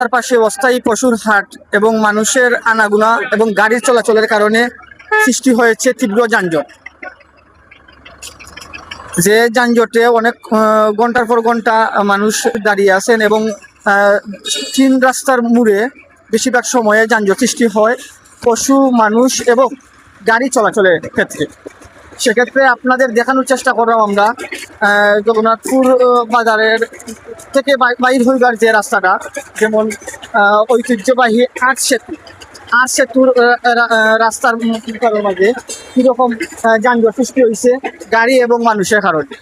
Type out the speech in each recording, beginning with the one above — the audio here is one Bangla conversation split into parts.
তার পাশে অস্থায়ী পশুর হাট এবং মানুষের আনাগোনা এবং গাড়ির চলাচলের কারণে সৃষ্টি হয়েছে তীব্র যানজট। যে যানজটে অনেক ঘন্টার পর ঘন্টা মানুষ দাঁড়িয়ে আছেন এবং তিন রাস্তার মোড়ে বেশিরভাগ সময়ে যানজট সৃষ্টি হয় পশু, মানুষ এবং গাড়ি চলাচলের ক্ষেত্রে। সেক্ষেত্রে আপনাদের দেখানোর চেষ্টা করলাম আমরা জগন্নাথপুর বাজারের থেকে বাইর হইবার যে রাস্তাটা, যেমন ঐতিহ্যবাহী আট সেতুর রাস্তার মাঝে কীরকম যানজট সৃষ্টি হয়েছে গাড়ি এবং মানুষের কারণে।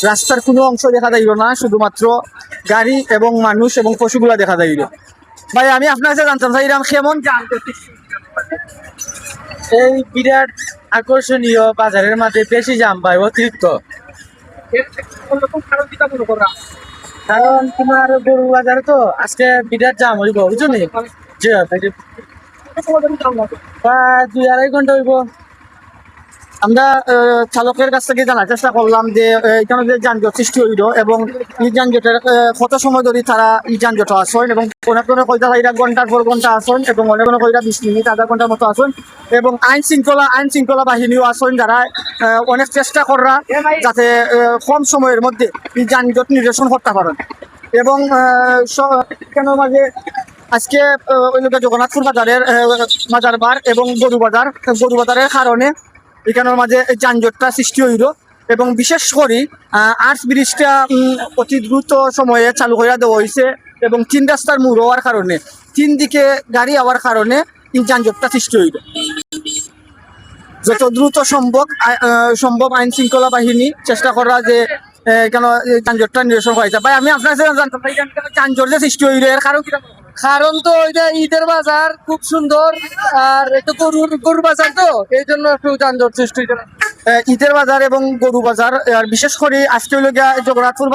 রাস্তার কোনো অংশ দেখা যাইল না, শুধুমাত্র গাড়ি এবং মানুষ এবং পশুগুলা দেখা যাইল। ভাই, আমি আপনার কাছে জানতাম চাইলাম কেমন যানজট এই বিরাট আকর্ষণীয় বাজারের মাঝে বেশি জাম ভাই, অতিরিক্ত। কারণ তোমার গরু বাজারে তো আজকে বিরাট জাম হইব, বুঝছো নি? প্রায় 2-2.5 ঘন্টা হইব। আমরা চালকের কাছ থেকে জানার চেষ্টা করলাম যে এখানে যে যানজট সৃষ্টি হইল এবং এই যানজটের কত সময় ধরে তারা এই যানজট আসেন, এবং অনেক কোনো কয়টা ঘন্টার পর ঘন্টা আসেন এবং অনেক কোনো কয়টা 20 মিনিট আধা ঘন্টার মতো আসেন, এবং আইন শৃঙ্খলা বাহিনীও আসেন, যারা অনেক চেষ্টা করা যাতে কম সময়ের মধ্যে এই যানজট নিরসন করতে পারেন। এবং কেন মাঝে আজকে ওই জগন্নাথপুর বাজারের বাজার বার এবং গরু বাজারের কারণে এখানের মাঝে যানজটটা সৃষ্টি হইল, এবং বিশেষ করে আর্টস ব্রিজটা অতি দ্রুত সময়ে চালু করে দেওয়া হয়েছে এবং 3 রাস্তার মোড় হওয়ার কারণে 3 দিকে গাড়ি হওয়ার কারণে এই যানজটটা সৃষ্টি হইল। যত দ্রুত সম্ভব আইন শৃঙ্খলা বাহিনী চেষ্টা করা যে কেন যানজটটা নিরসন করা যায়। ভাই, আমি আপনার কাছে জানতাম যানজট যে সৃষ্টি হইল এর কারণ কি? কারণ তো ওইটা ঈদের বাজার খুব সুন্দর, আর একটু গরুর বাজার তো এই জন্য একটু যানজট সৃষ্টি হয়েছে। ঈদের বাজার এবং গরু বাজার, আর বিশেষ করে আজকে হইল গিয়া জগন্নাথপুর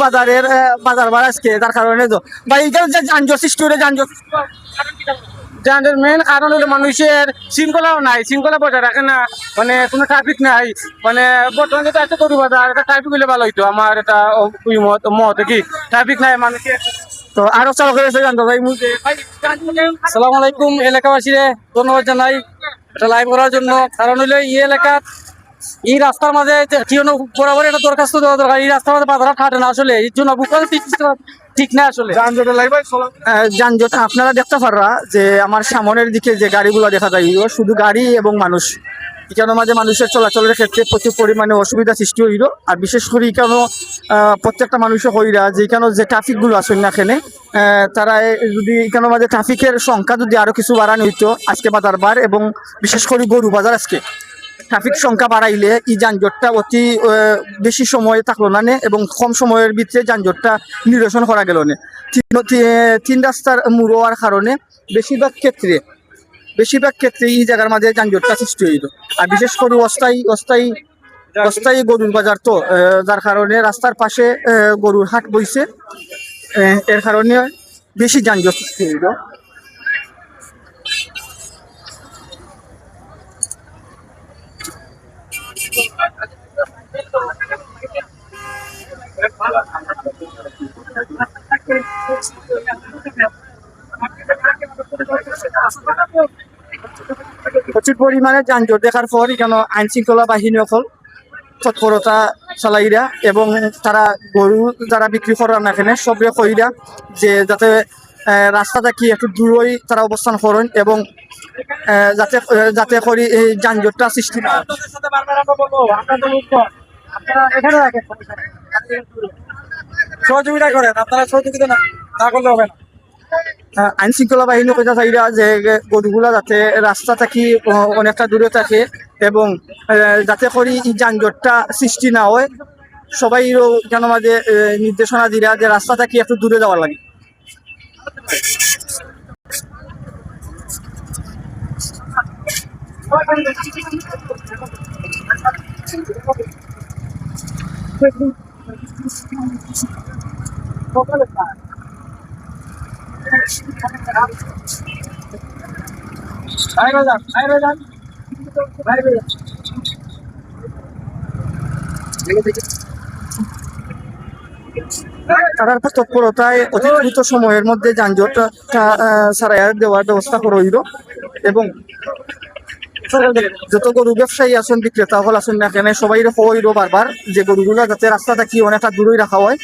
বাজারের বাজার বার আজকে, তার কারণে তো ভাই এখানে যে যানজট সৃষ্টি হইলে যানজটের মেন কারণ হলো মানুষের শৃঙ্খলাও নাই, শৃঙ্খলা বজায় রাখে না, মানে কোনো ট্রাফিক নাই। মানে বর্তমানে যেটা আছে গরু বাজার, এটা ট্রাফিক হলে ভালো হইতো, আমার এটা মত কি ট্রাফিক নাই মানুষের। তো আরো চালকের এসে জানতো ভাই। আসসালামু আলাইকুম এলাকাবাসীরে ধন্যবাদ জানাই এটা লাইভ করার জন্য। কারণ হইলো এই এলাকার এই রাস্তার মাঝে বরাবর একটা দরখাস্ত দেওয়া দরকার। এই রাস্তার মাঝে বাজার খাটে না আসলে, এই জন্য ঠিক না আসলে যানজট। আপনারা দেখতে পাররা যে আমার সামনের দিকে যে গাড়িগুলো দেখা যায় শুধু গাড়ি এবং মানুষ, এখানে মাঝে মানুষের চলাচলের ক্ষেত্রে প্রচুর পরিমাণে অসুবিধা সৃষ্টি হইল। আর বিশেষ করে এখানে প্রত্যেকটা মানুষের হইরা যে এখানে যে ট্রাফিকগুলো আসেন না এখানে, তারা যদি এখানে মাঝে ট্রাফিকের সংখ্যা যদি আরো কিছু বাড়ানো হইতো আজকে বাজার বার, এবং বিশেষ করে গরু বাজার আজকে ট্রাফিক সংখ্যা বাড়াইলে এই যানজটটা অতি বেশি সময় থাকলো না নে, এবং কম সময়ের ভিতরে যানজটটা নিরসন করা গেল না। 3 রাস্তার মোড় হওয়ার কারণে বেশিরভাগ ক্ষেত্রে এই জায়গার মাঝে যানজটটা সৃষ্টি হইল। আর বিশেষ করে অস্থায়ী গরুর বাজার তো, যার কারণে রাস্তার পাশে গরুর হাট বইছে, এর কারণে বেশি যানজট সৃষ্টি হইল। প্রচুর পরিমাণে যানজট দেখার পর কেন আইন শৃঙ্খলা বাহিনী তৎপরতা চালাইরা, এবং তারা গরু যারা বিক্রি করার না এখানে সবরে কইরা যে যাতে রাস্তাটা কি একটু দূরই তারা অবস্থান করেন, এবং যাতে করে এই যানজটটা সৃষ্টি না হয়। সহযোগিতা করেন আপনারা, সহযোগিতা না করলে হবে না। আইন শৃঙ্খলা বাহিনী কইতা চাইরা যে গরুগুলা যাতে রাস্তা থাকি অনেকটা দূরে থাকে, এবং যাতে করে এই যানজটটা সৃষ্টি না হয়, সবাই যেন মাঝে নির্দেশনা দিরা যে রাস্তা থাকি একটু দূরে যাওয়ার লাগে। বাইরে তারার তৎপরতায় অতি দ্রুত সময়ের মধ্যে যানজট সারাইয়া দেওয়ার ব্যবস্থা করা হইল এবং যত গরু ব্যবসায়ী আছেন বিক্রেতা হল আছেন না কেন সবাই হইল বারবার যে গরুগুলা যাতে রাস্তা থাকি অনেকটা দূরেই রাখা হয়।